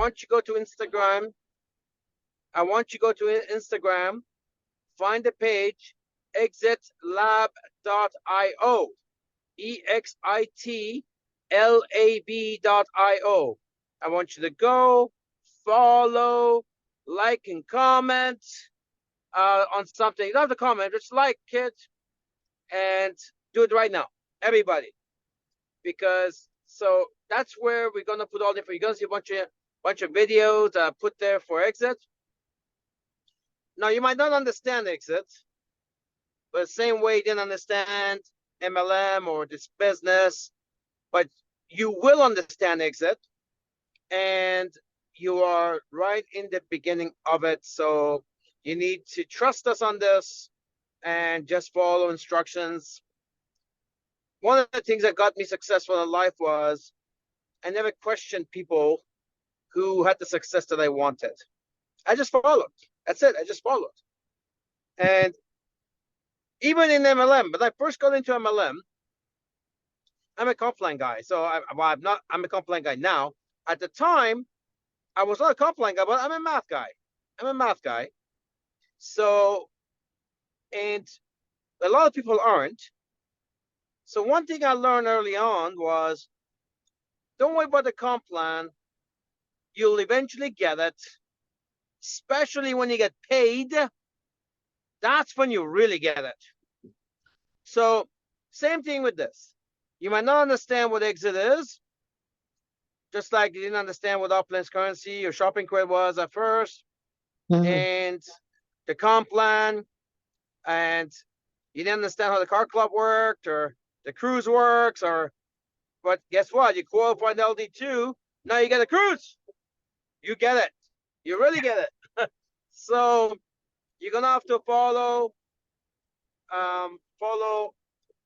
want you to go to Instagram. Find the page, exitlab.io, EXITLAB.io. I want you to go, follow, like, and comment on something. You don't have to comment, just like it and do it right now, everybody. Because so that's where we're gonna put all the info. You're gonna see a bunch of videos put there for Exit. Now you might not understand Exit, but the same way you didn't understand MLM or this business, but you will understand Exit, and you are right in the beginning of it. So you need to trust us on this and just follow instructions. One of the things that got me successful in life was I never questioned people who had the success that I wanted. I just followed. That's it. I just followed. And even in MLM, when I first got into MLM, I'm a comp line guy. So I'm a comp line guy now. At the time, I was not a comp line guy, but I'm a math guy. So, and a lot of people aren't. So one thing I learned early on was, don't worry about the comp plan. You'll eventually get it, especially when you get paid. That's when you really get it. So same thing with this. You might not understand what Exit is, just like you didn't understand what Upland's currency or shopping credit was at first, and the comp plan, and you didn't understand how the car club worked or the cruise works, but guess what? You qualified LD2, now you get a cruise. You get it. You really get it. So you're gonna have to follow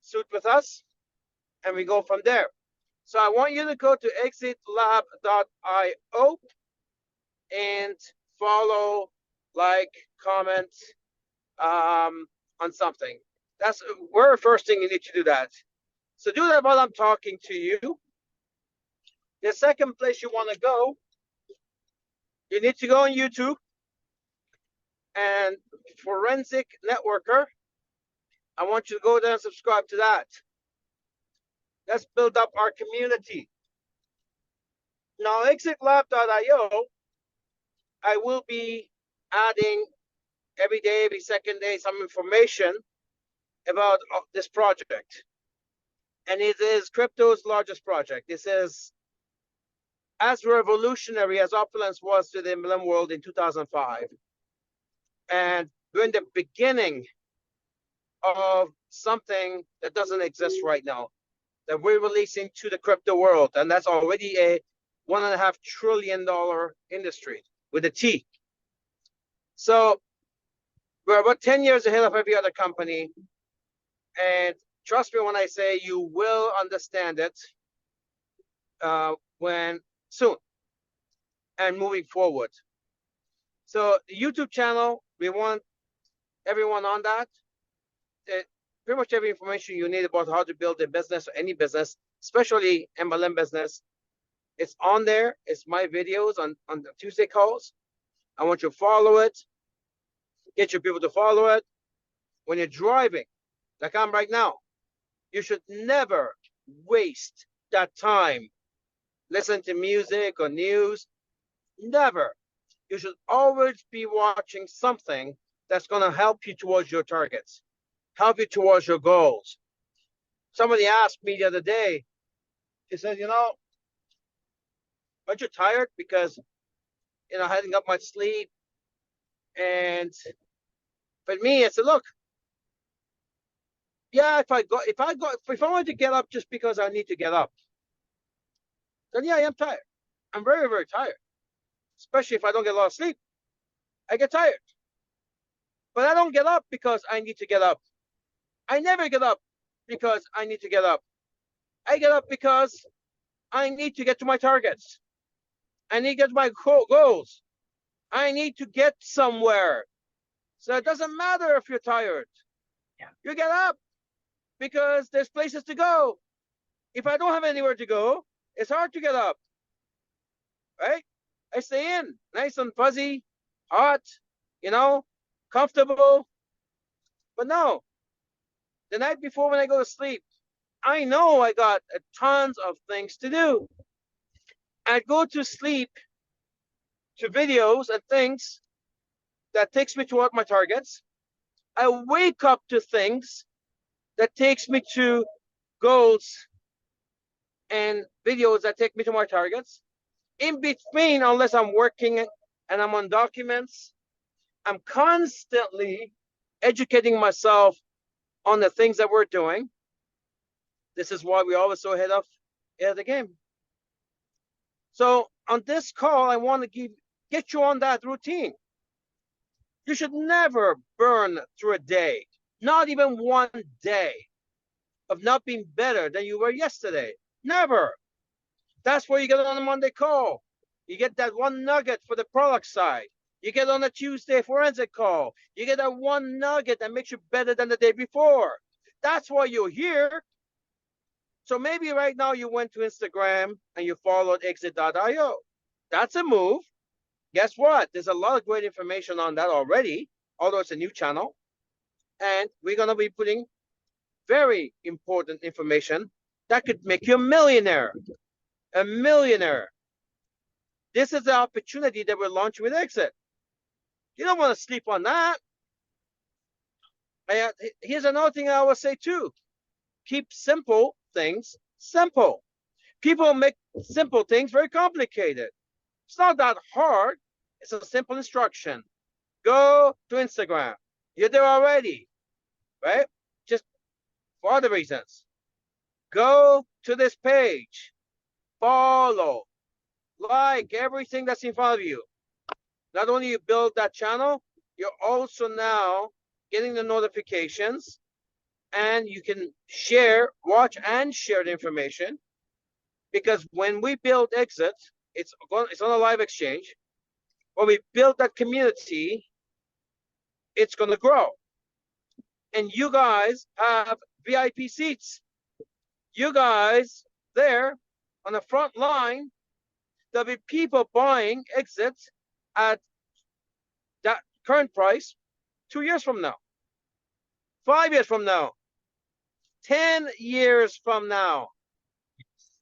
suit with us, and we go from there. So I want you to go to exitlab.io and follow, like, comment on something. That's where the first thing you need to do that. So do that while I'm talking to you. The second place you want to go, you need to go on YouTube and Forensic Networker. I want you to go there and subscribe to that. Let's build up our community. Now, exitlab.io, I will be adding every day, every second day, some information about this project. And it is crypto's largest project. This is as revolutionary as Opulence was to the MLM world in 2005. And we're in the beginning of something that doesn't exist right now, that we're releasing to the crypto world. And that's already a $1.5 trillion industry with a T. So we're about 10 years ahead of every other company. And trust me when I say you will understand it when soon and moving forward. So the YouTube channel, we want everyone on that. Pretty much every information you need about how to build a business or any business, especially MLM business, it's on there. It's my videos on the Tuesday calls. I want you to follow it. Get your people to follow it. When you're driving, like I'm right now, you should never waste that time. Listen to music or news. Never. You should always be watching something that's going to help you towards your targets, help you towards your goals. Somebody asked me the other day, he said, aren't you tired? Because, I hadn't got much sleep. And for me, I said, look, yeah, if I wanted to get up just because I need to get up, then yeah, I am tired. I'm very, very tired. Especially if I don't get a lot of sleep. I get tired. But I don't get up because I need to get up. I never get up because I need to get up. I get up because I need to get to my targets. I need to get to my goals. I need to get somewhere. So it doesn't matter if you're tired. Yeah. You get up because there's places to go. If I don't have anywhere to go, it's hard to get up. Right? I stay in, nice and fuzzy, hot, you know, comfortable. But no, the night before when I go to sleep, I know I got tons of things to do. I go to sleep to videos and things that takes me toward my targets. I wake up to things that takes me to goals and videos that take me to my targets. In between, unless I'm working and I'm on documents, I'm constantly educating myself on the things that we're doing. This is why we always so ahead of the game. So on this call, I want to get you on that routine. You should never burn through a day, not even one day, of not being better than you were yesterday. Never. That's where you get on a Monday call. You get that one nugget for the product side. You get on a Tuesday forensic call. You get that one nugget that makes you better than the day before. That's why you're here. So maybe right now you went to Instagram and you followed exit.io. That's a move. Guess what? There's a lot of great information on that already, although it's a new channel. And we're going to be putting very important information that could make you a millionaire. A millionaire. This is the opportunity that we're launching with Exit. You don't want to sleep on that. Here's another thing I always say too. Keep simple things simple. People make simple things very complicated. It's not that hard. It's a simple instruction. Go to Instagram. You're there already, right? Just for other reasons. Go to this page. Follow. Like everything that's in front of you. Not only you build that channel, you're also now getting the notifications, and you can share, watch, and share the information. Because when we build Exit, it's on a live exchange. When we build that community, it's going to grow. And you guys have VIP seats. You guys there on the front line, there'll be people buying Exit at that current price 2 years from now, 5 years from now, 10 years from now.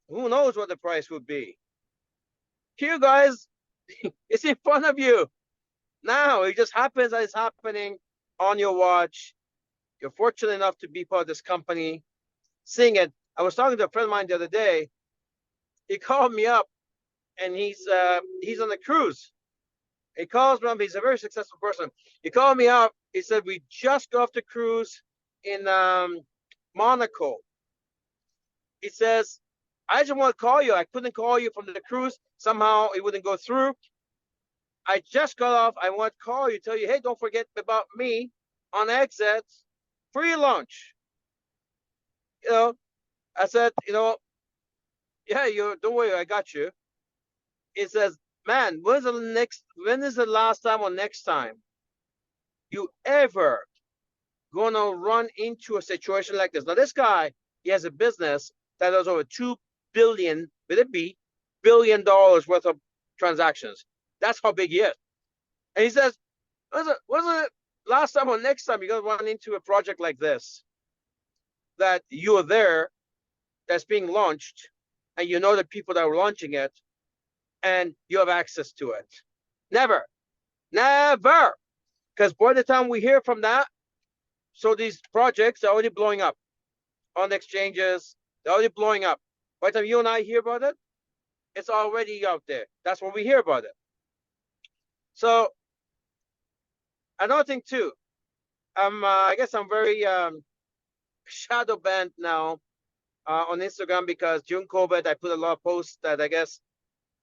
Who knows what the price would be? You guys, it's in front of you now. It just happens that it's happening on your watch. You're fortunate enough to be part of this company, seeing it. I was talking to a friend of mine the other day. He called me up, and he's on a cruise. He calls me up. He's a very successful person. He called me up. He said, we just got off the cruise in Monaco. He says, I just want to call you. I couldn't call you from the cruise. Somehow it wouldn't go through. I just got off. I want to call you, tell you, hey, don't forget about me on Exit. Free lunch. You know, I said, yeah, don't worry, I got you. It says, man, when is the last time or next time you ever gonna run into a situation like this? Now, this guy, he has a business that does over $2 billion, with a B, $billion worth of transactions. That's how big he is. And he says, wasn't it last time or next time you're gonna run into a project like this, that you're there, that's being launched, and you know the people that are launching it, and you have access to it? Never. Because by the time we hear from that, so these projects are already blowing up on the exchanges. They're already blowing up. By the time you and I hear about it, it's already out there. That's when we hear about it. So another thing too, I guess I'm very shadow banned now on Instagram, because during COVID I put a lot of posts that I guess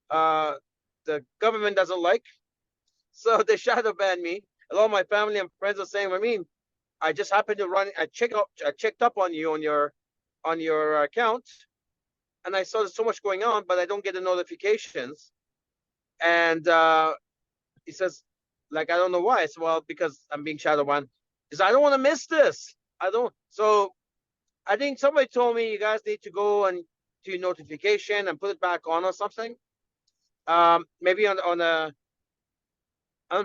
the government doesn't like, so they shadow banned me. A lot of my family and friends are saying, I mean, I just happened to I checked up on you on your account, and I saw there's so much going on, but I don't get the notifications. And he says, like, I don't know why. I said, well, because I'm being shadow banned. Because I don't want to miss this. So I think somebody told me you guys need to go and to your notification and put it back on or something. maybe on a I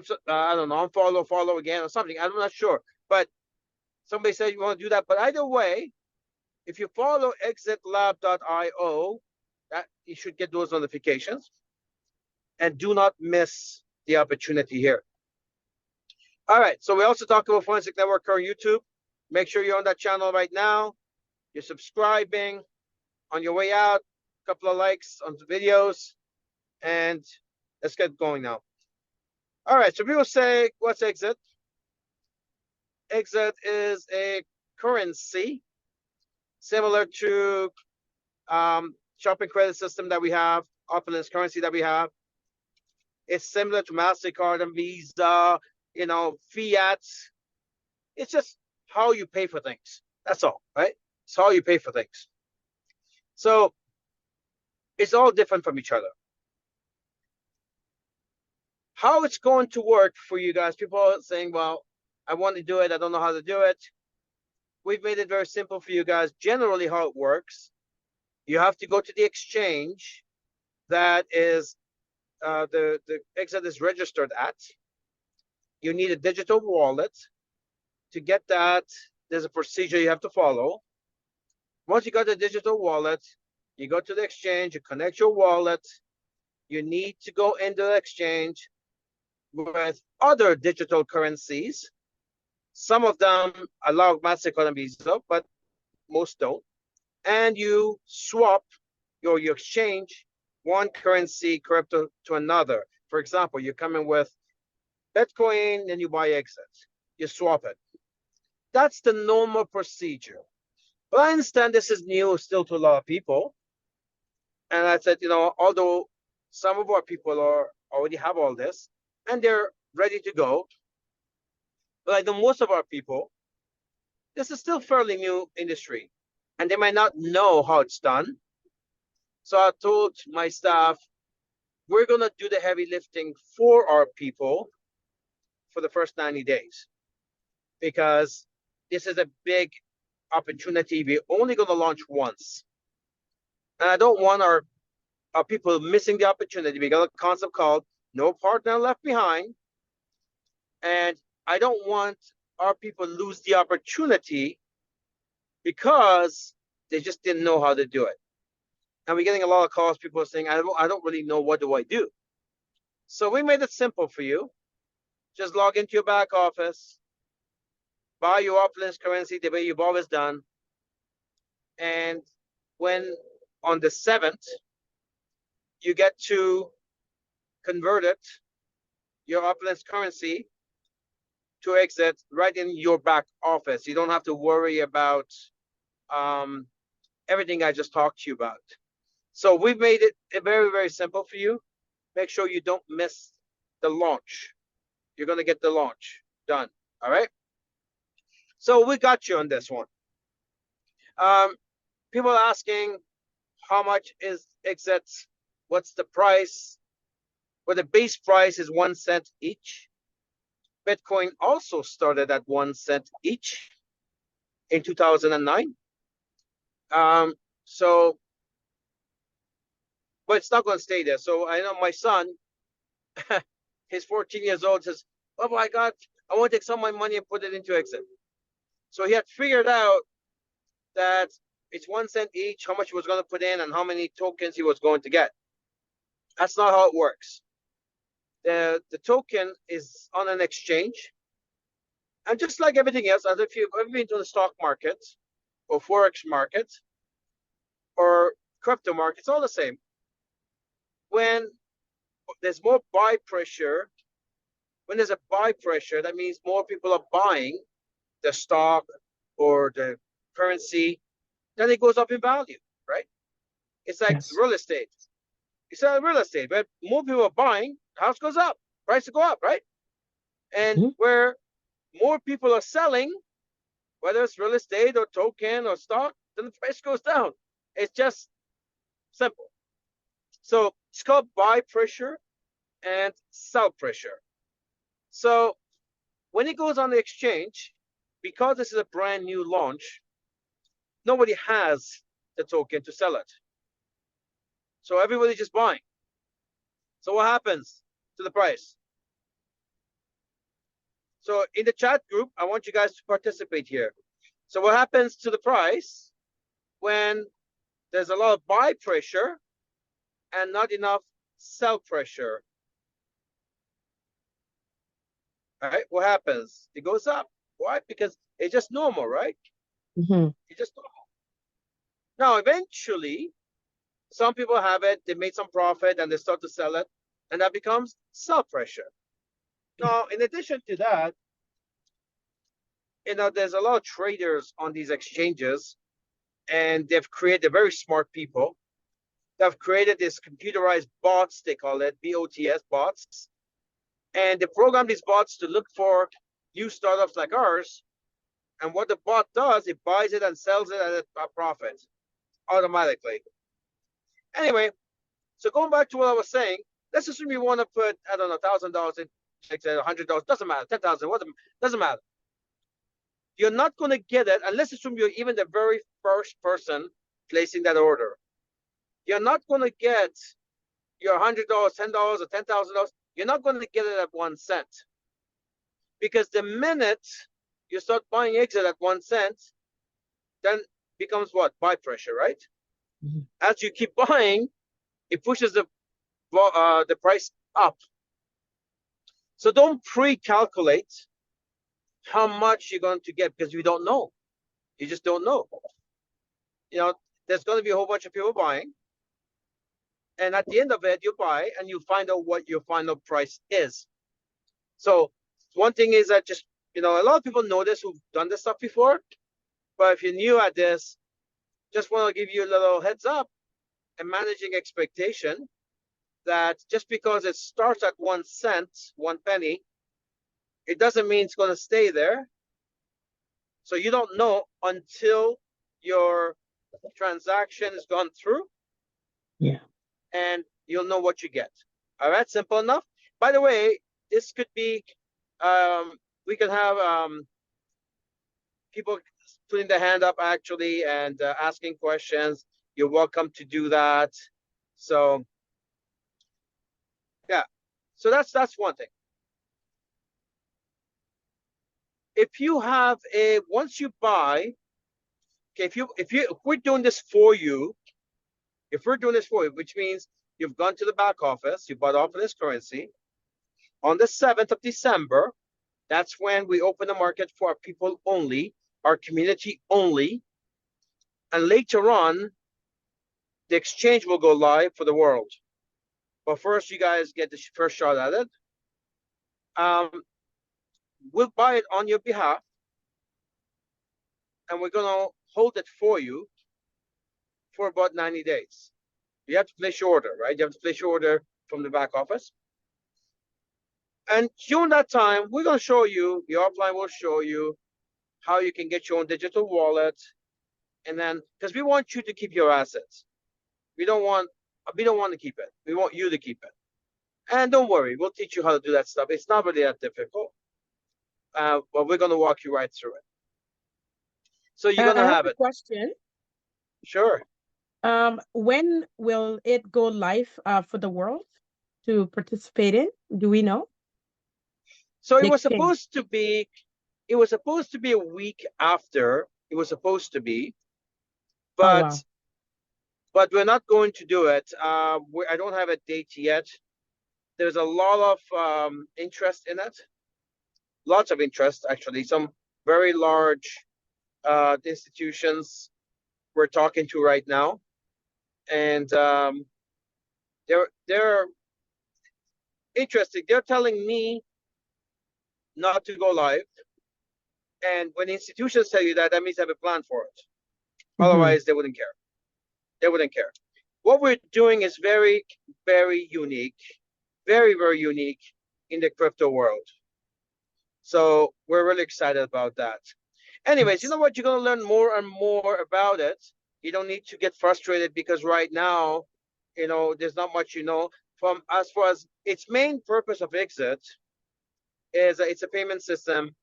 don't know, unfollow, follow again or something. I'm not sure, but somebody said you want to do that. But either way, if you follow exitlab.io, that you should get those notifications, and do not miss the opportunity here. All right, so we also talked about Forensic Network on YouTube. Make sure you're on that channel right now. You're subscribing. On your way out, a couple of likes on the videos, and let's get going now. All right, so people say, what's Exit? Exit is a currency similar to shopping credit system that we have, Opulence currency that we have. It's similar to MasterCard and Visa, you know, fiat. It's just how you pay for things. That's all, right? It's how you pay for things. So it's all different from each other. How it's going to work for you guys, people are saying, well, I want to do it, I don't know how to do it. We've made it very simple for you guys. Generally, how it works, you have to go to the exchange that is the Exit is registered at. You need a digital wallet. To get that, there's a procedure you have to follow. Once you got the digital wallet, you go to the exchange, you connect your wallet. You need to go into the exchange with other digital currencies. Some of them allow MasterCard and Visa, but most don't. And you swap, you exchange one currency crypto to another. For example, you're coming with Bitcoin and you buy Exit. You swap it. That's the normal procedure. But I understand this is new still to a lot of people. And I said, you know, although some of our people already have all this and they're ready to go, but I know most of our people, this is still fairly new industry and they might not know how it's done. So I told my staff, we're going to do the heavy lifting for our people for the first 90 days because this is a big opportunity. We're only going to launch once. And I don't want our people missing the opportunity. We got a concept called No Partner Left Behind. And I don't want our people lose the opportunity because they just didn't know how to do it. And we're getting a lot of calls, people are saying, I don't really know, what do I do? So we made it simple for you. Just log into your back office, buy your Opulence currency the way you've always done. And when on the 7th, you get to convert it, your Opulence currency, to Exit right in your back office. You don't have to worry about everything I just talked to you about. So we've made it very, very simple for you. Make sure you don't miss the launch. You're going to get the launch done. All right. So we got you on this one. People are asking, how much is Exit? What's the price? Well, the base price is 1 cent each. Bitcoin also started at 1 cent each in 2009. So, but it's not going to stay there. So I know my son, he's 14 years old, says, oh my God, I want to take some of my money and put it into Exit. So he had figured out that it's 1 cent each, how much he was going to put in and how many tokens he was going to get. That's not how it works. The token is on an exchange. And just like everything else, as if you've ever been to the stock market or Forex market or crypto market, it's all the same. When there's more buy pressure, when there's a buy pressure, that means more people are buying the stock or the currency, then it goes up in value, right? It's like real estate. It's like real estate. When more people are buying, the house goes up, prices go up, right? And where more people are selling, whether it's real estate or token or stock, then the price goes down. It's just simple. So it's called buy pressure and sell pressure. So when it goes on the exchange, because this is a brand new launch, nobody has the token to sell it. So everybody's just buying. So what happens to the price? So in the chat group, I want you guys to participate here. So what happens to the price when there's a lot of buy pressure and not enough sell pressure? All right, what happens? It goes up. Why? Because it's just normal, right? It's just normal. Now, eventually, some people have it, they made some profit and they start to sell it, and that becomes sell pressure. Now, in addition to that, there's a lot of traders on these exchanges, and they've created very smart people. They've created this computerized bots, they call it BOTS bots. And they program these bots to look for new startups like ours. And what the bot does, it buys it and sells it at a profit automatically. Anyway, so going back to what I was saying, let's assume you want to put, I don't know, $1,000 in, $100, doesn't matter, 10,000, doesn't matter. You're not going to get it, and let's assume you're even the very first person placing that order. You're not going to get your $100, $10, or $10,000. You're not going to get it at 1 cent. Because the minute you start buying exit at 1 cent, then becomes what? Buy pressure, right? As you keep buying, it pushes the price up. So don't pre-calculate how much you're going to get, because you don't know. You just don't know. There's going to be a whole bunch of people buying. And at the end of it, you buy and you find out what your final price is. So one thing is that just, a lot of people know this who've done this stuff before. But if you're new at this, just want to give you a little heads up and managing expectation that just because it starts at 1 cent, 1 penny, it doesn't mean it's going to stay there. So you don't know until your transaction has gone through. Yeah. And you'll know what you get. All right, simple enough. By the way, this could be, we can have people putting their hand up actually and asking questions. You're welcome to do that. So, yeah. So that's one thing. If you have once you buy, okay, if we're doing this for you, which means you've gone to the back office, you bought off of this currency. On the 7th of December, that's when we open the market for our people only, our community only. And later on, the exchange will go live for the world. But first, you guys get the first shot at it. We'll buy it on your behalf. And we're going to hold it for you for about 90 days. You have to place your order, right? You have to place your order from the back office. And during that time, we're going to show you, the offline will show you how you can get your own digital wallet. And then, because we want you to keep your assets. We don't want to keep it. We want you to keep it. And don't worry, we'll teach you how to do that stuff. It's not really that difficult. But we're going to walk you right through it. So you're going to have a it. Question. Sure. When will it go live for the world to participate in? Do we know? So it was supposed to be a week after. It was supposed to be. But wow. But we're not going to do it. I don't have a date yet. There's a lot of interest in it. Lots of interest, actually. Some very large institutions we're talking to right now. And they're interested. They're telling me not to go live. And when institutions tell you that, that means they have a plan for it. Otherwise, they wouldn't care. They wouldn't care. What we're doing is very, very unique. Very, very unique in the crypto world. So we're really excited about that. Anyways, you know what? You're going to learn more and more about it. You don't need to get frustrated because right now, there's not much from as far as its main purpose of Exit is it's a payment system.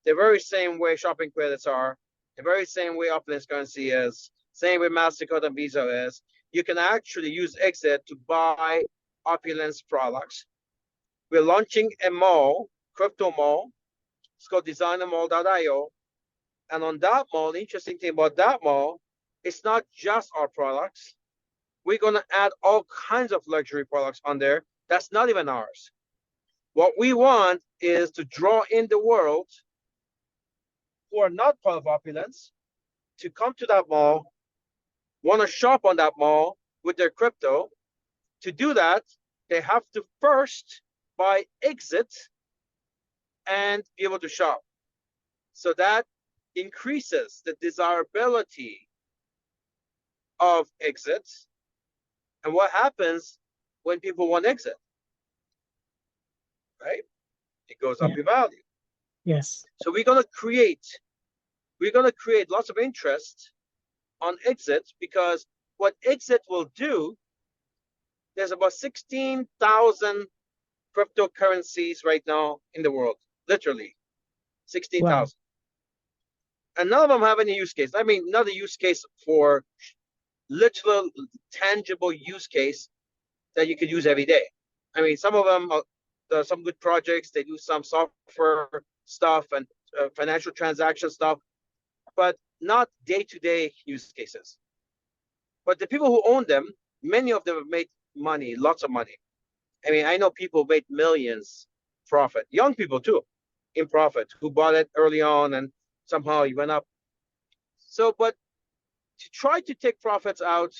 The very same way shopping credits are, the very same way Upland's currency is, same way MasterCard and Visa is. You can actually use Exit to buy Opulence products. We're launching a mall, crypto mall. It's called designermall.io. And on that mall, the interesting thing about that mall, it's not just our products. We're going to add all kinds of luxury products on there. That's not even ours. What we want is to draw in the world who are not part of Opulence to come to that mall, want to shop on that mall with their crypto. To do that, they have to first buy Exit and be able to shop. So that increases the desirability of Exit. And what happens when people want Exit? Right? It goes up in value. Yes. So we're gonna create lots of interest on Exit, because what Exit will do, there's about 16,000 cryptocurrencies right now in the world, literally 16,000. Wow. And none of them have any use case. I mean, not a use case for literal tangible use case that you could use every day. I mean, some of them are some good projects. They do some software stuff and financial transaction stuff, but not day-to-day use cases. But the people who own them, many of them have made money, lots of money. I mean, I know people made millions profit, young people too, in profit, who bought it early on and somehow it went up. So, but to try to take profits out,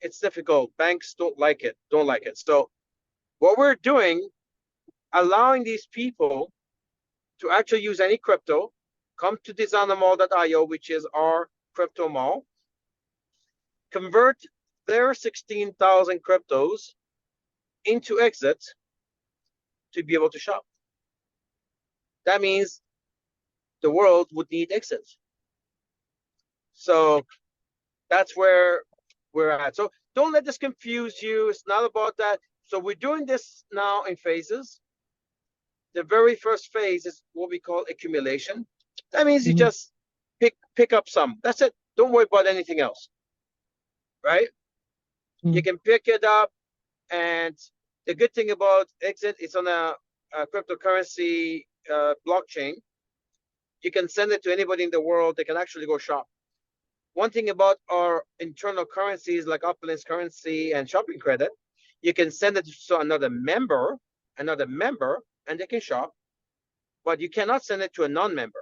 it's difficult. Banks don't like it. So what we're doing, allowing these people to actually use any crypto, come to designermall.io, which is our crypto mall, convert their 16,000 cryptos into Exit to be able to shop. That means the world would need Exit. So that's where we're at. So don't let this confuse you. It's not about that. So we're doing this now in phases. The very first phase is what we call accumulation. That means you just pick up some. That's it. Don't worry about anything else. Right? You can pick it up, and the good thing about Exit is on a cryptocurrency blockchain. You can send it to anybody in the world. They can actually go shop. One thing about our internal currencies like Opulence currency and shopping credit, you can send it to another member, and they can shop, but you cannot send it to a non-member.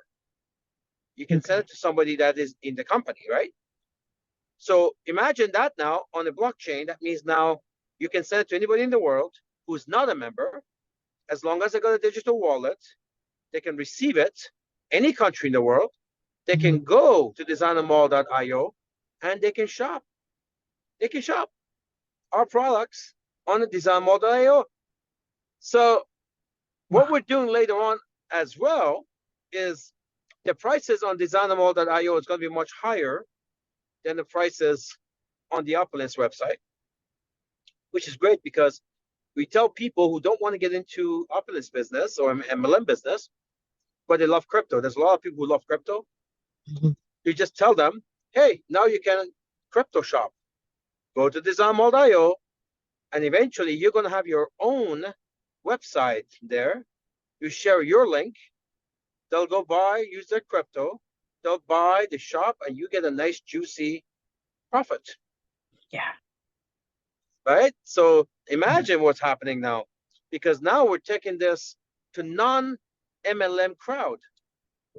You can send it to somebody that is in the company, right? So imagine that now on a blockchain. That means now you can send it to anybody in the world who's not a member. As long as they got a digital wallet, they can receive it, any country in the world. They can go to designermall.io and they can shop. They can shop our products on the designermall.io. So what we're doing later on as well is the prices on designermall.io is going to be much higher than the prices on the Opulence website, which is great because we tell people who don't want to get into Opulence business or MLM business, but they love crypto. There's a lot of people who love crypto. You just tell them, hey, now you can crypto shop. Go to designermall.io, and eventually you're going to have your own website there. You share your link. They'll go buy, use their crypto. They'll buy the shop, and you get a nice, juicy profit. Yeah. Right? So imagine what's happening now, because now we're taking this to non-MLM crowd.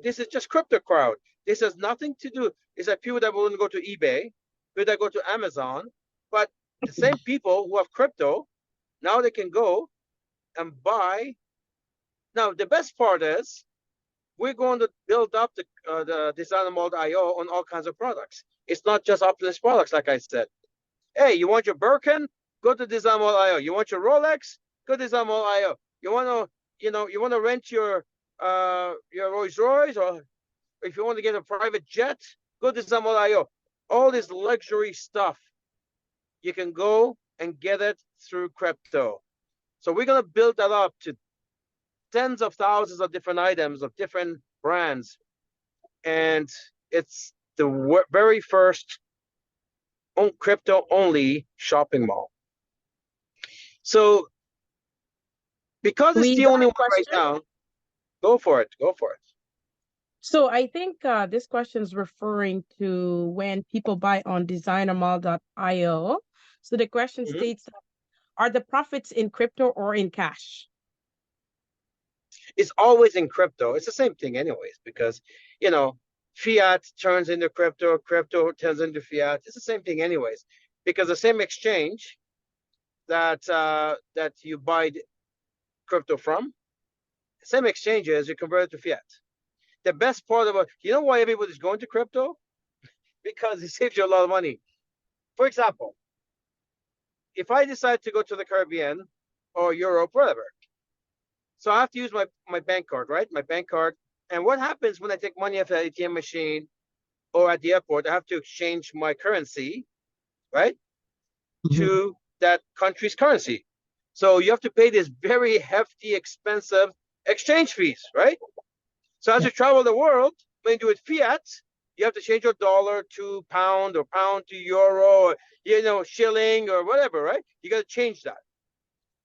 This is just crypto crowd. This has nothing to do. It's like people that wouldn't go to eBay, people that go to Amazon, but the same people who have crypto, now they can go and buy. Now, the best part is we're going to build up the designermall.io on all kinds of products. It's not just Opulence products, like I said. Hey, you want your Birkin? Go to designermall.io. You want your Rolex? Go to designermall.io. You want to rent your Rolls Royce, or if you want to get a private jet, go to designermall.io. All this luxury stuff, you can go and get it through crypto. So we're going to build that up to tens of thousands of different items of different brands. And it's the very first crypto-only shopping mall. So because it's We the got only a one right question. now, go for it. Go for it. So I think this question is referring to when people buy on designermall.io. So the question Mhm. states, are the profits in crypto or in cash? It's always in crypto. It's the same thing anyways, because fiat turns into crypto, crypto turns into fiat. It's the same thing anyways, because the same exchange that you buy crypto from, same exchanges, you convert it to fiat. The best part about, why everybody's going to crypto? Because it saves you a lot of money. For example, if I decide to go to the Caribbean or Europe, whatever, so I have to use my bank card, right? My bank card. And what happens when I take money off the ATM machine or at the airport? I have to exchange my currency, right, Mhm. to that country's currency. So you have to pay this very hefty, expensive exchange fees, right? So as Yeah. you travel the world, when you do it fiat, you have to change your dollar to pound or pound to euro or shilling or whatever, right? You got to change that.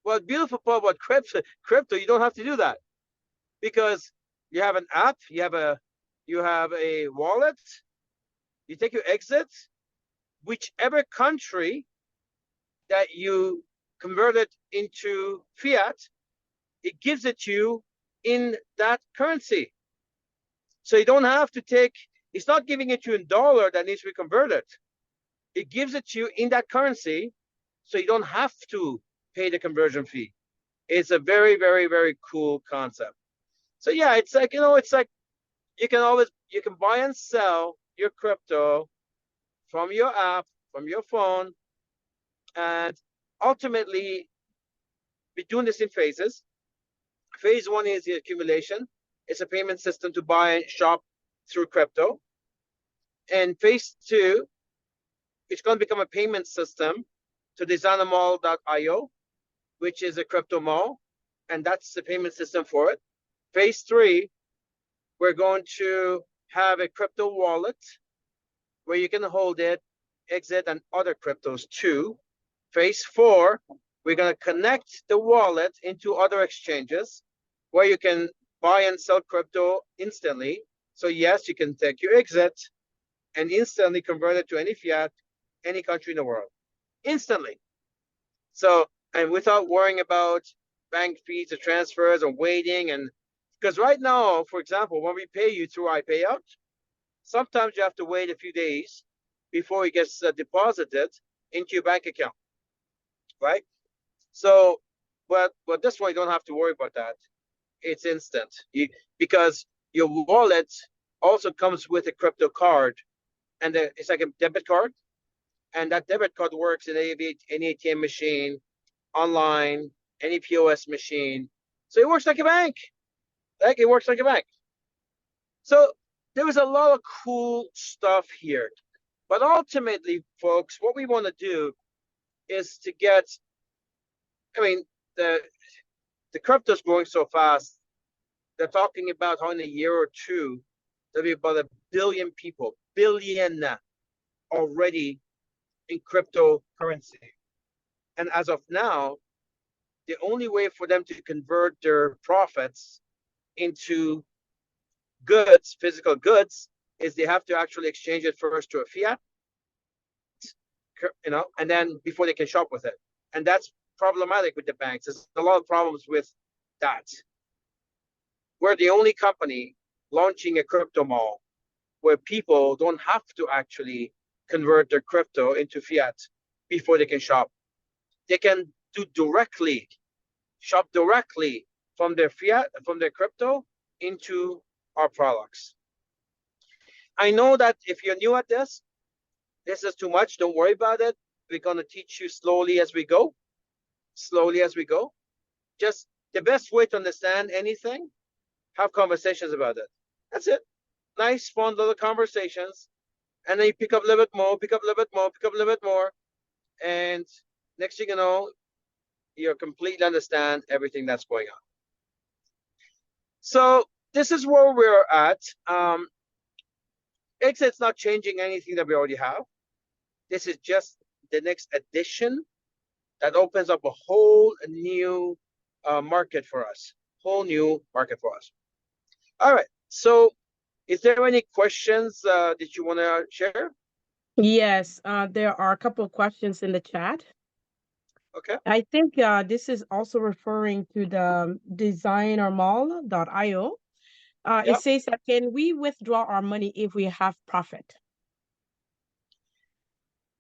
Well, the beautiful part about crypto, you don't have to do that because you have an app, you have a wallet, you take your exit, whichever country that you convert it into fiat, it gives it to you in that currency. So you don't have to it's not giving it to you in dollar that needs to be converted. It gives it to you in that currency, so you don't have to pay the conversion fee. It's a very, very, very cool concept. So yeah, it's like you can buy and sell your crypto from your app, from your phone, and ultimately we're doing this in phases. Phase one is the accumulation. It's a payment system to buy and shop through crypto. And phase two, it's going to become a payment system to designermall.io, which is a crypto mall, and that's the payment system for it. Phase three, we're going to have a crypto wallet where you can hold it, exit, and other cryptos too. Phase four, we're going to connect the wallet into other exchanges where you can buy and sell crypto instantly. So yes, you can take your exit and instantly convert it to any fiat, any country in the world, instantly. So, and without worrying about bank fees or transfers or waiting. And because right now, for example, when we pay you through iPayout, sometimes you have to wait a few days before it gets deposited into your bank account, right? So, but this one you don't have to worry about that. It's instant. Because your wallet also comes with a crypto card, and it's like a debit card, and that debit card works in any ATM machine, online, any POS machine. So it works like a bank. Like it works like a bank. So there was a lot of cool stuff here. But ultimately, folks, what we want to do is to get, I mean, the crypto's growing so fast. They're talking about how in a year or two, there'll be about 1 billion people, already in cryptocurrency. And as of now, the only way for them to convert their profits into goods, physical goods, is they have to actually exchange it first to a fiat, and then before they can shop with it. And that's problematic with the banks. There's a lot of problems with that. We're the only company launching a crypto mall where people don't have to actually convert their crypto into fiat before they can shop. They can shop directly from their fiat, from their crypto into our products. I know that if you're new at this is too much. Don't worry about it. We're going to teach you slowly as we go. Slowly as we go. Just the best way to understand anything, have conversations about it. That's it. Nice, fun little conversations. And then you pick up a little bit more, pick up a little bit more, pick up a little bit more. And next thing you know, you completely understand everything that's going on. So this is where we're at. It's not changing anything that we already have. This is just the next addition that opens up a whole new market for us. Whole new market for us. All right. So, is there any questions that you want to share? Yes, there are a couple of questions in the chat. Okay. I think this is also referring to the designermall.io. It Yep. says that can we withdraw our money if we have profit?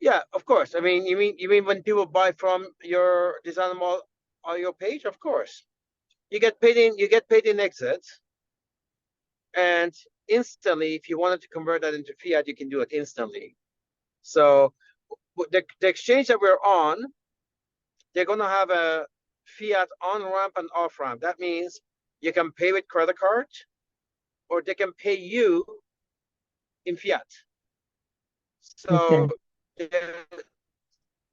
Yeah, of course. I mean, you mean when people buy from your Designer Mall on your page? Of course. You get paid in exits, and instantly, if you wanted to convert that into fiat, you can do it instantly. So the exchange that we're on, they're gonna have a fiat on ramp and off ramp. That means you can pay with credit card, or they can pay you in fiat. So Okay.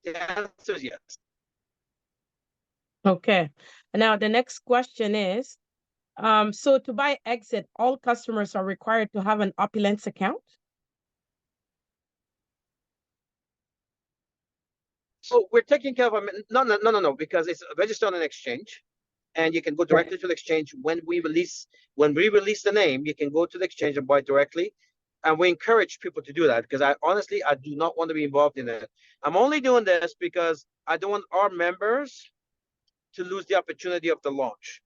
the answer is yes. Okay. Now the next question is, so to buy exit, all customers are required to have an Opulence account? So we're taking care of no, because it's registered on an exchange, and you can go directly to the exchange when we release the name. You can go to the exchange and buy directly, and we encourage people to do that because I do not want to be involved in it. I'm only doing this because I don't want our members to lose the opportunity of the launch.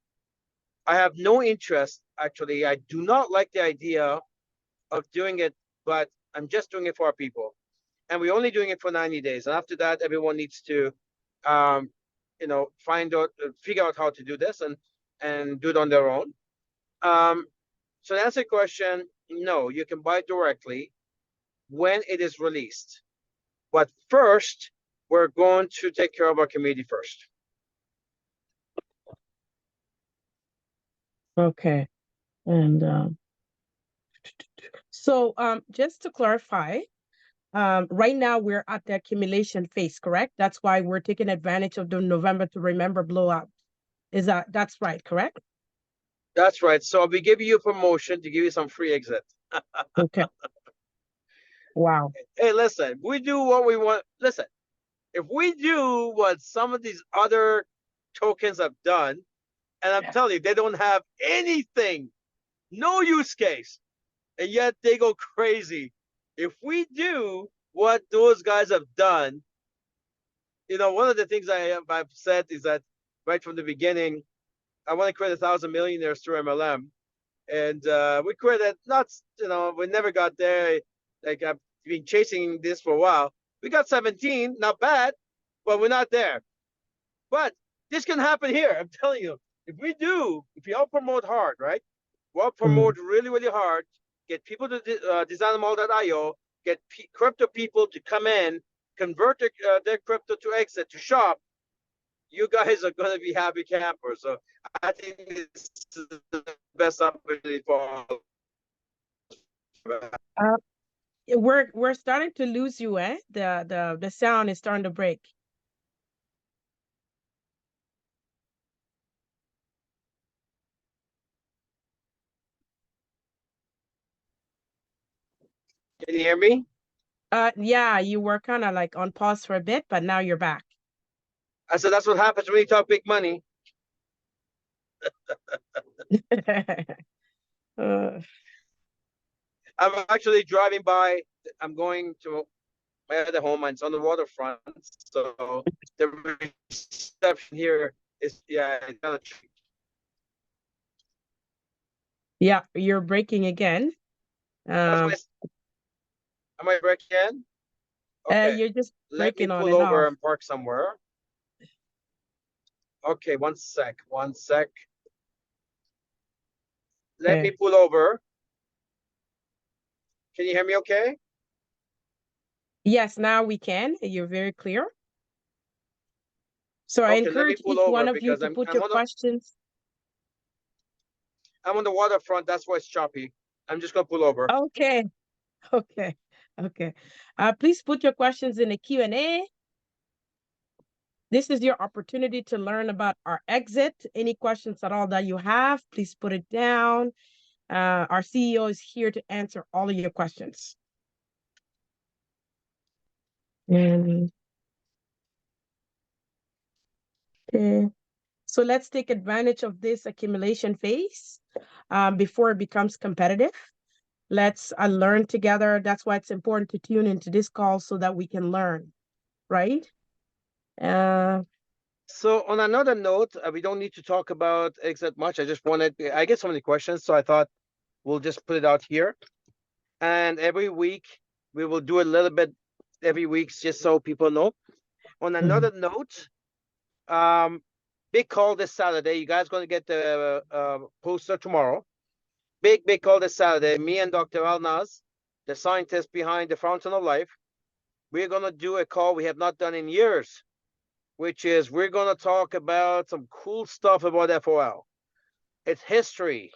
I have no interest, actually. I do not like the idea of doing it, but I'm just doing it for our people. And we're only doing it for 90 days. And after that, everyone needs to, figure out how to do this and do it on their own. So to answer the question, no, you can buy directly when it is released. But first, we're going to take care of our community first. Okay. And so just to clarify, right now we're at the accumulation phase, correct? That's why we're taking advantage of the November to Remember blowout. That's right, correct? That's right. So I'll be giving you a promotion to give you some free exit. Okay. Wow. Hey, listen, we do what we want. Listen, if we do what some of these other tokens have done, and I'm telling you, they don't have anything, no use case, and yet they go crazy. If we do what those guys have done, one of the things I've said is that right from the beginning, I want to create 1,000 millionaires through MLM, and we created we never got there. Like I've been chasing this for a while. We got 17, not bad, but we're not there. But this can happen here. I'm telling you, if we all promote hard, right? We'll promote really, really hard. Get people to designermall.io. Get crypto people to come in, convert their crypto to exit to shop. You guys are going to be happy campers. So I think it's the best opportunity for all. We're starting to lose you, eh? The sound is starting to break. Can you hear me? Yeah, you were kind of like on pause for a bit, but now you're back. I said that's what happens when you talk big money. I'm actually driving by. I'm going to my other home, and it's on the waterfront. So the reception here is it's kind of tricky. Yeah, you're breaking again. Am I breaking again? Okay. You're just Let me breaking on pull and over off. and park somewhere. Okay, one sec. Let me pull over. Can you hear me okay? Yes, now we can. You're very clear. So I Okay, let me encourage pull each one over of you because to put your questions. I'm on the waterfront. That's why it's choppy. I'm just gonna pull over. Okay. Okay. Okay. Please put your questions in the Q&A. This is your opportunity to learn about our exit. Any questions at all that you have, please put it down. Our CEO is here to answer all of your questions. And Okay. So let's take advantage of this accumulation phase before it becomes competitive. Let's learn together. That's why it's important to tune into this call so that we can learn, right? So on another note, we don't need to talk about exit much. I just wanted, I get so many questions, so I thought we'll just put it out here. And every week we will do a little bit every week just so people know. On another note, big call this Saturday. You guys going to get the poster tomorrow. Big call this Saturday. Me and Dr. Alnaz, the scientist behind the Fountain of Life, we're going to do a call we have not done in years, which is we're going to talk about some cool stuff about FOL. Its history,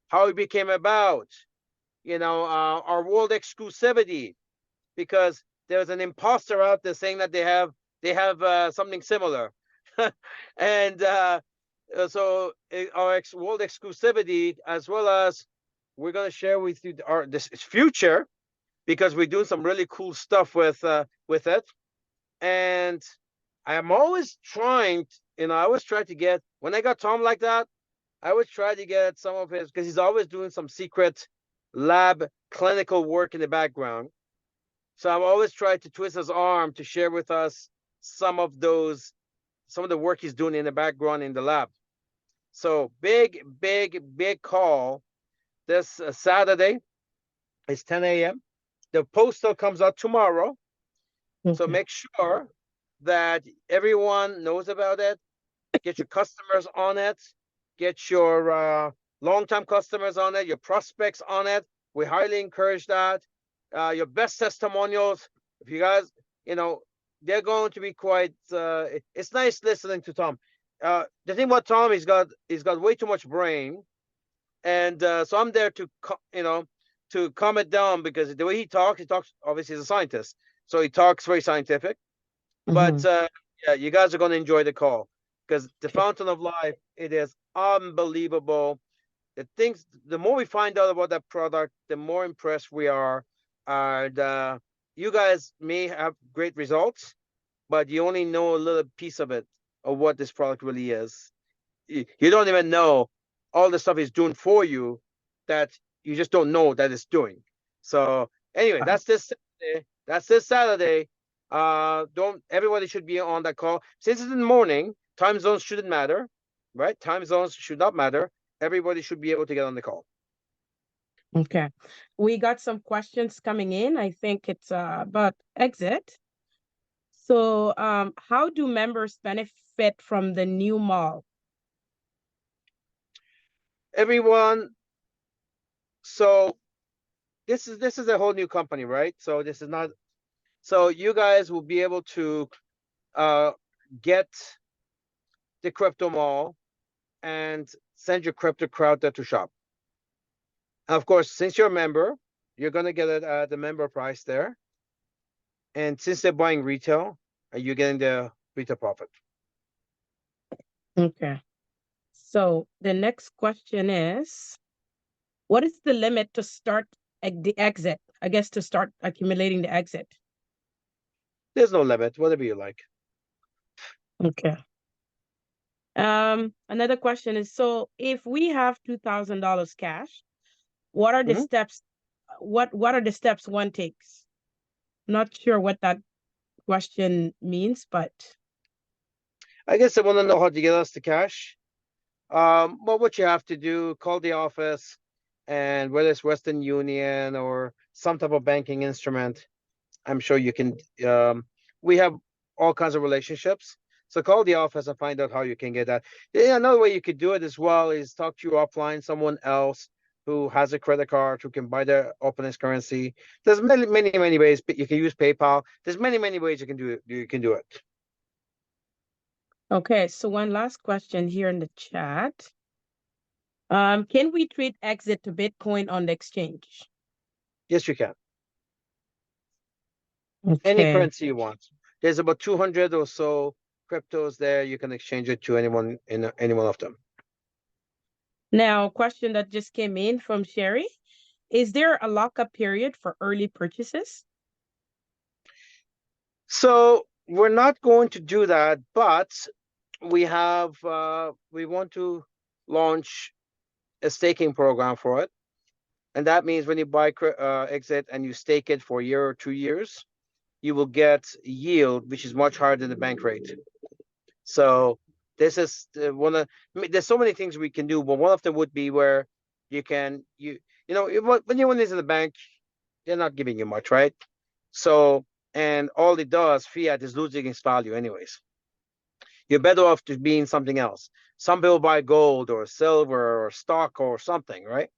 how it became about, you know, our world exclusivity, because there's an imposter out there saying that they have something similar. And so our world exclusivity, as well as we're going to share with you this future, because we're doing some really cool stuff with it. And I am always trying, I always try to get, when I got Tom like that, I always try to get some of his, because he's always doing some secret lab clinical work in the background. So I'm always trying to twist his arm to share with us some of the work he's doing in the background in the lab. So big call this Saturday. It's 10 a.m. The postal comes out tomorrow. So make sure that everyone knows about it. Get your customers on it. Get your long-time customers on it, your prospects on it. We highly encourage that. Your best testimonials, if you guys, they're going to be quite, it's nice listening to Tom. The thing about Tom, he's got way too much brain. And so I'm there to calm it down, because the way he talks, obviously he's a scientist. So he talks very scientific. But yeah, you guys are going to enjoy the call, because the Fountain of Life, it is unbelievable. The more we find out about that product, the more impressed we are. And you guys may have great results, but you only know a little piece of it, of what this product really is. You don't even know all the stuff it's doing for you that you just don't know that it's doing. So anyway, that's this Saturday. Everybody should be on that call. Since it's in the morning, time zones shouldn't matter, right? Time zones should not matter. Everybody should be able to get on the call. Okay. We got some questions coming in. I think it's about exit. So how do members benefit from the new mall? Everyone, so this is a whole new company, right? So this is not, so you guys will be able to get the crypto mall and send your crypto crowd there to shop. And of course, since you're a member, you're gonna get it at the member price there. And since they're buying retail, you're getting the retail profit. Okay. So the next question is, what is the limit to start the exit? I guess to start accumulating the exit. There's no limit, whatever you like. Okay. Another question is, so if we have $2,000 cash, what are the steps? What are the steps one takes? Not sure what that question means, but I guess they want to know how to get us the cash. Well, what you have to do, call the office, and whether it's Western Union or some type of banking instrument, I'm sure you can. We have all kinds of relationships. So call the office and find out how you can get that. Yeah, another way you could do it as well is talk to you offline, someone else who has a credit card who can buy the openness currency. There's many ways. But you can use PayPal. There's many ways you can do it. You can do it. Okay, so one last question here in the chat. Can we trade exit to Bitcoin on the exchange? Yes, you can. Okay. Any currency you want. There's about 200 or so cryptos there. You can exchange it to any one of them. Now, question that just came in from Sherry. Is there a lockup period for early purchases? So we're not going to do that, but we want to launch a staking program for it. And that means when you buy exit and you stake it for a year or 2 years, you will get yield, which is much higher than the bank rate. So this is one of, I mean, there's so many things we can do, but one of them would be where you can, you know, when you win this in the bank, they're not giving you much, right? So, and all it does, fiat is losing its value anyways. You're better off to being something else. Some people buy gold or silver or stock or something, right?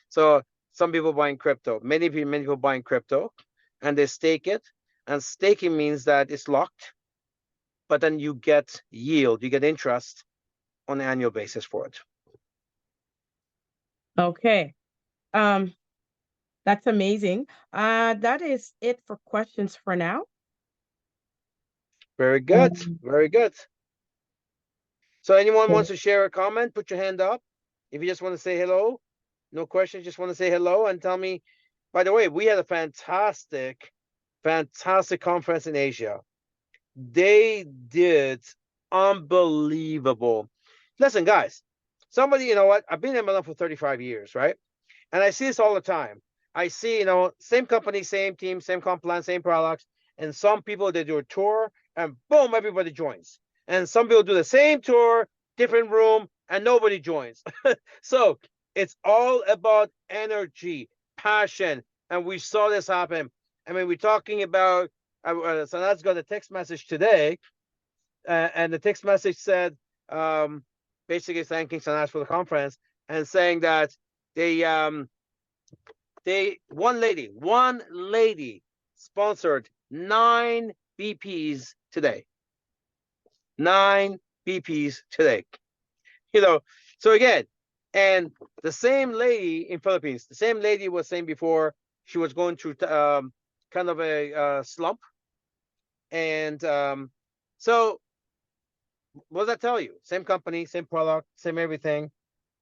So some people buying crypto. Many people buying crypto, and they stake it. And staking means that it's locked, but then you get yield, you get interest on an annual basis for it. Okay. That's amazing. That is it for questions for now. Very good. Very good. So anyone wants to share a comment, put your hand up. If you just want to say hello, no questions, just want to say hello and tell me. By the way, we had a fantastic conference in Asia. They did unbelievable. Listen, guys, somebody, you know what? I've been in Milan for 35 years, right? And I see this all the time. I see, you know, same company, same team, same comp plan, same products. And some people, they do a tour and boom, everybody joins. And some people do the same tour, different room, and nobody joins. So it's all about energy, passion. And we saw this happen. I mean, we're talking about, Sanad's got a text message today. And the text message said, basically thanking Sanad for the conference and saying that one lady sponsored 9 BPs today. 9 BPs today. You know, so again, and the same lady in Philippines, the same lady was saying before she was going through kind of a slump. And so what does that tell you? Same company, same product, same everything.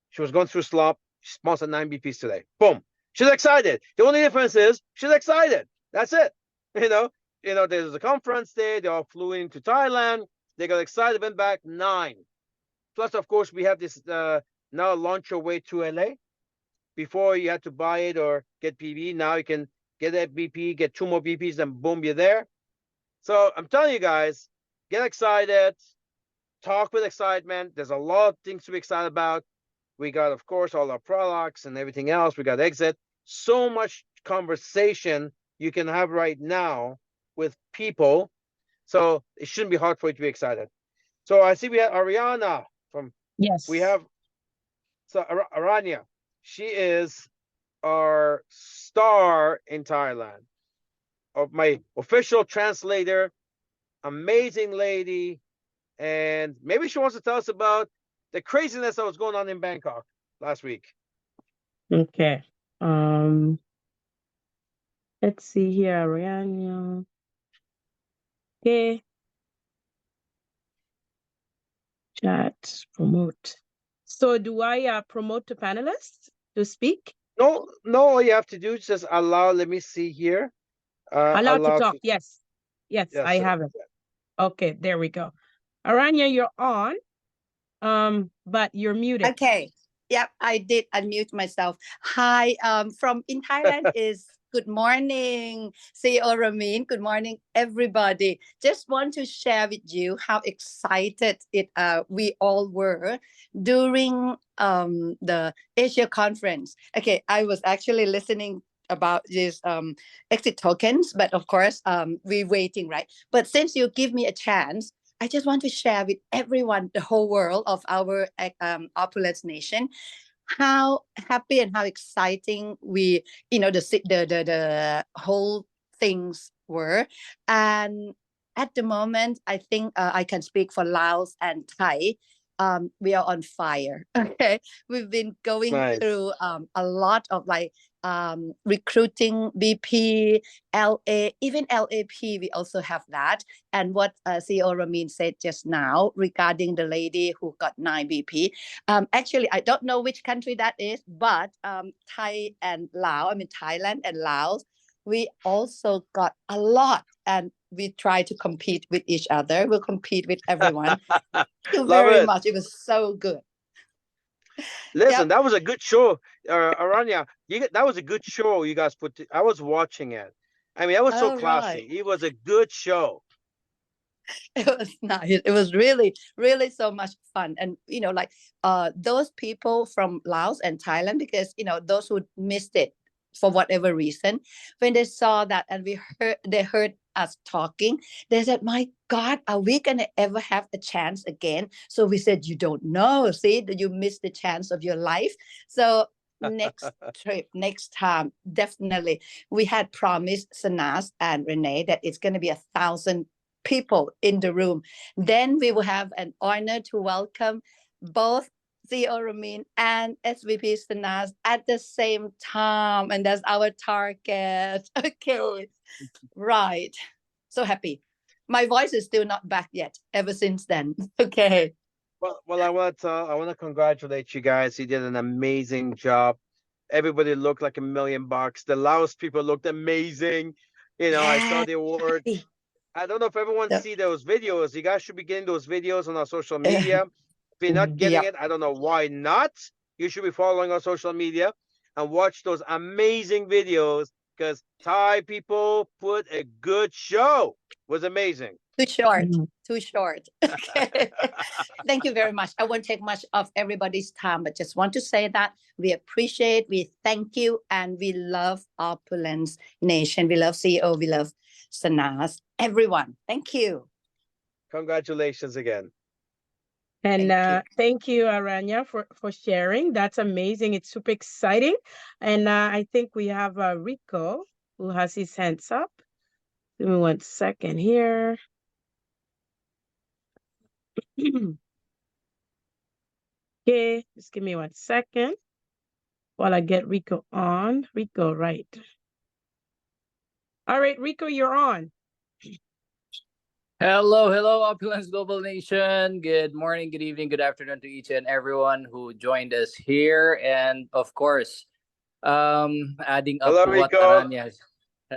She was going through slump. She sponsored 9 BPs today. Boom. She's excited. The only difference is she's excited. That's it. You know, there's a conference day. They all flew into Thailand. They got excited, went back 9. Plus, of course, we have this now launch your way to LA. Before you had to buy it or get PB. Now you can get that BP, get 2 more BPs, and boom, you're there. So I'm telling you guys, get excited. Talk with excitement. There's a lot of things to be excited about. We got, of course, all our products and everything else. We got exit. So much conversation you can have right now with people. So it shouldn't be hard for you to be excited. So I see we have Ariana from, Yes. we have, so Aranya, she is our star in Thailand, of my official translator, amazing lady. And maybe she wants to tell us about the craziness that was going on in Bangkok last week. Okay. Let's see here, Ariana. Okay. Chat, promote. So do I promote to panelists to speak? No, all you have to do is just allow, let me see here. Allowed to talk, yes. Yes, I sir. have it. Okay, there we go. Aranya, you're on, but you're muted. Okay. Yep, I did unmute myself. Hi, from in Thailand is good morning, CEO Ramin. Good morning, everybody. Just want to share with you how excited we all were during the Asia conference. Okay, I was actually listening about this exit tokens, but of course, we're waiting, right? But since you give me a chance, I just want to share with everyone, the whole world of our Opulence Nation, how happy and how exciting we, the whole things were. And at the moment, I think I can speak for Laos and Thai. We are on fire. Okay, we've been going through a lot of recruiting BP, LA, even LAP, we also have that. And what CEO Ramin said just now regarding the lady who got 9 BP. Actually, I don't know which country that is, but Thailand and Laos, we also got a lot. And we try to compete with each other. We'll compete with everyone. Thank you Love very it. much. It was so good. Listen, Yep. that was a good show, Aranya. That was a good show you guys I was watching it. I mean, that was so All right. classy. It was a good show. It was nice. It was really, really so much fun. And like those people from Laos and Thailand, because those who missed it for whatever reason, when they saw that and they heard us talking, they said, "My God, are we gonna ever have a chance again?" So we said, "You don't know. See, that you missed the chance of your life." So next trip, next time, definitely. We had promised Sanas and Renee that it's gonna be 1,000 people in the room. Then we will have an honor to welcome both CEO Ramin and SVP Sanas at the same time. And that's our target. Okay. Right. So happy. My voice is still not back yet ever since then. Okay. Well, I want to congratulate you guys. You did an amazing job. Everybody looked like $1,000,000. The Laos people looked amazing. I saw Yeah. the award. Happy. I don't know if everyone Yep. see those videos. You guys should be getting those videos on our social media. If you're not getting Yep. it, I don't know why not. You should be following our social media and watch those amazing videos because Thai people put a good show. It was amazing. Too short. Mhm. Too short. Okay. Thank you very much. I won't take much of everybody's time, but just want to say that we appreciate, we thank you, and we love Opulence Nation. We love CEO, we love Sanas, everyone. Thank you. Congratulations again. And Thank you. thank you, Aranya, for sharing. That's amazing. It's super exciting. And I think we have Rico who has his hands up. Give me 1 second here. Okay, just give me 1 second while I get Rico on. Rico, right. All right, Rico, you're on. Hello, Opulence Global Nation. Good morning, good evening, good afternoon to each and everyone who joined us here. And of course, adding up Hello, to what Rico. Aranya has.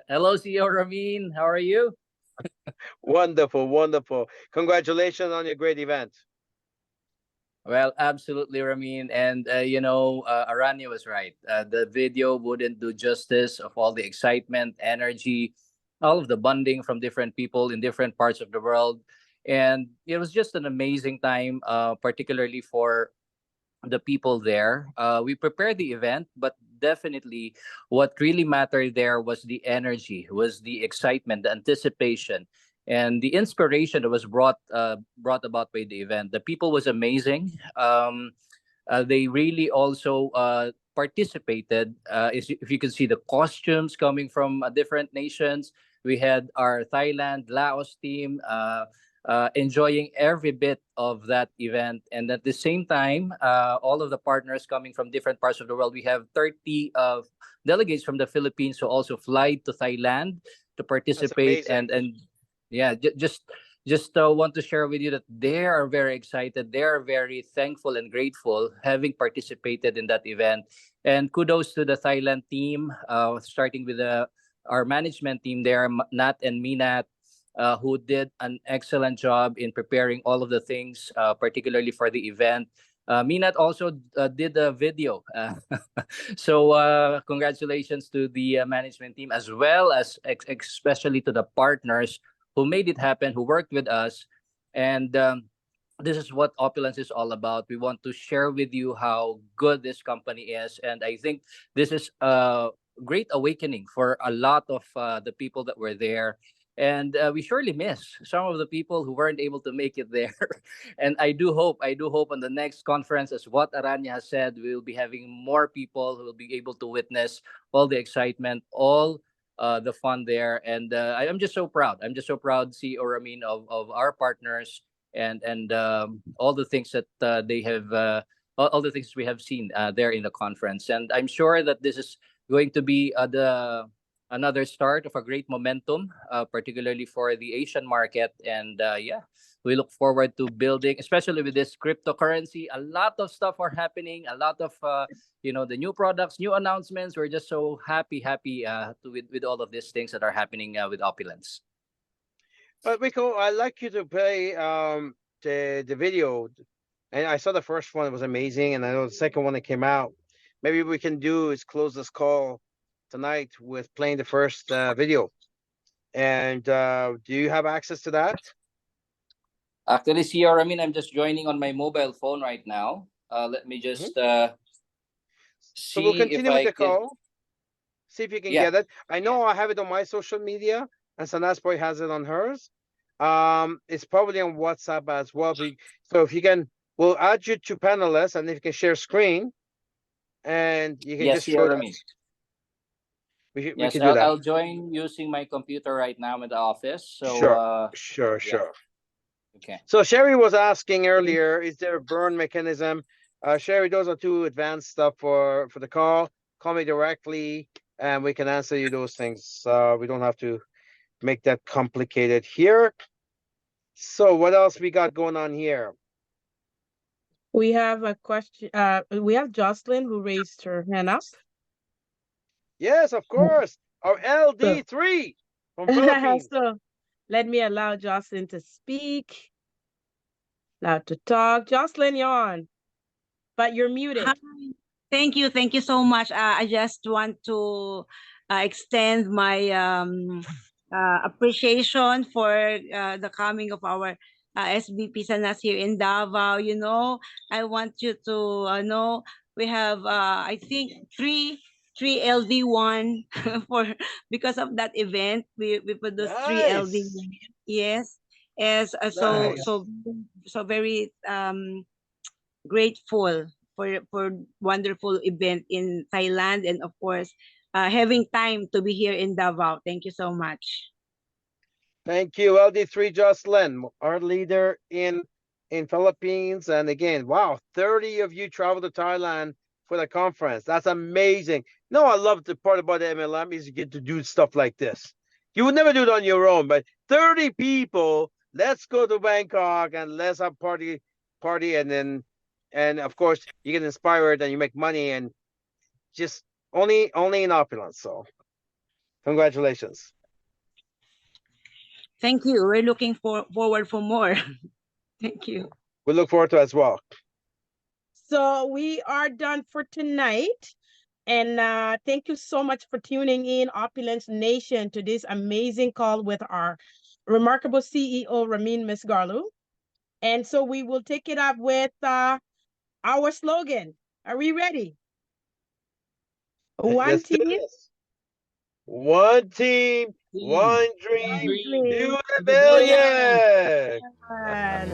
Hello, CEO Ramin. How are you? Wonderful, wonderful. Congratulations on your great event. Well, absolutely, Ramin. And, Aranya was right. The video wouldn't do justice of all the excitement, energy, all of the bonding from different people in different parts of the world. And it was just an amazing time, particularly for the people there. We prepared the event, but definitely what really mattered there was the energy, was the excitement, the anticipation, and the inspiration that was brought about by the event. The people was amazing. They really also participated. If you can see the costumes coming from different nations, we had our Thailand, Laos team. Enjoying every bit of that event. And at the same time, all of the partners coming from different parts of the world, we have 30 delegates from the Philippines who also fly to Thailand to That's participate. amazing. And yeah, just want to share with you that they are very excited. They are very thankful and grateful having participated in that event. And kudos to the Thailand team, starting with our management team there, Nat and Minat, who did an excellent job in preparing all of the things, particularly for the event. Minat also did a video. So congratulations to the management team, as well as especially to the partners who made it happen, who worked with us. And this is what Opulence is all about. We want to share with you how good this company is. And I think this is a great awakening for a lot of the people that were there. And we surely miss some of the people who weren't able to make it there. And I do hope on the next conference, as what Aranya has said, we will be having more people who will be able to witness all the excitement, all the fun there. And I'm just so proud. I'm just so proud, CEO Ramin, of our partners and all the things that they have, all the things we have seen there in the conference. And I'm sure that this is going to be another start of a great momentum, particularly for the Asian market. And yeah, we look forward to building, especially with this cryptocurrency. A lot of stuff are happening. A lot of the new products, new announcements. We're just so happy with all of these things that are happening with Opulence. But Rico, I'd like you to play the video. And I saw the first one, it was amazing, and I know the second one that came out. Maybe we can do is close this call tonight with playing the first video. And do you have access to that? Actually, CEO Ramin, I'm just joining on my mobile phone right now. Let me just So we'll see if continue with I the can. call. See if you can Yeah. get it. I know I have it on my social media, and Sanasboy has it on hers. It's probably on WhatsApp as well. So if you can, we'll add you to panelists, and if you can share screen, and you can Yes, just CEO show Ramin. us. We Yes, can do that. I'll join using my computer right now in the office. So Sure. okay. So Sherry was asking earlier, is there a burn mechanism? Sherry, those are too advanced stuff for the call. Call me directly, and we can answer you those things. We don't have to make that complicated here. So what else we got going on here? We have a question. We have Jocelyn who raised her hand up. Yes, of course. Our LD3 from Philippines. So let me allow Jocelyn to speak. Allowed to talk. Jocelyn, you're on, but you're muted. Hi. Thank you so much. I just want to extend my appreciation for the coming of our SVP Sanas here in Davao. You know, I want you to know we have I think three LD1 for because of that event. We produced three Nice. LD1. Yes, as Nice. so very grateful for wonderful event in Thailand, and of course having time to be here in Davao. Thank you so much. Thank you, LD3 Jocelyn, our leader in Philippines. And again, wow, 30 of you traveled to Thailand for the conference. That's amazing. No, I love the part about the MLM is you get to do stuff like this. You would never do it on your own, but 30 people, let's go to Bangkok and let's have party, and of course you get inspired and you make money, and just only in opulence. So congratulations. Thank you. We're looking forward for more. Thank you. We look forward to it as well. So we are done for tonight. And thank you so much for tuning in, Opulence Nation, to this amazing call with our remarkable CEO, Ramin Misgarlu. And so we will take it up with our slogan. Are we ready? One Let's do team, this. One team, one dream, dream. do a billion. And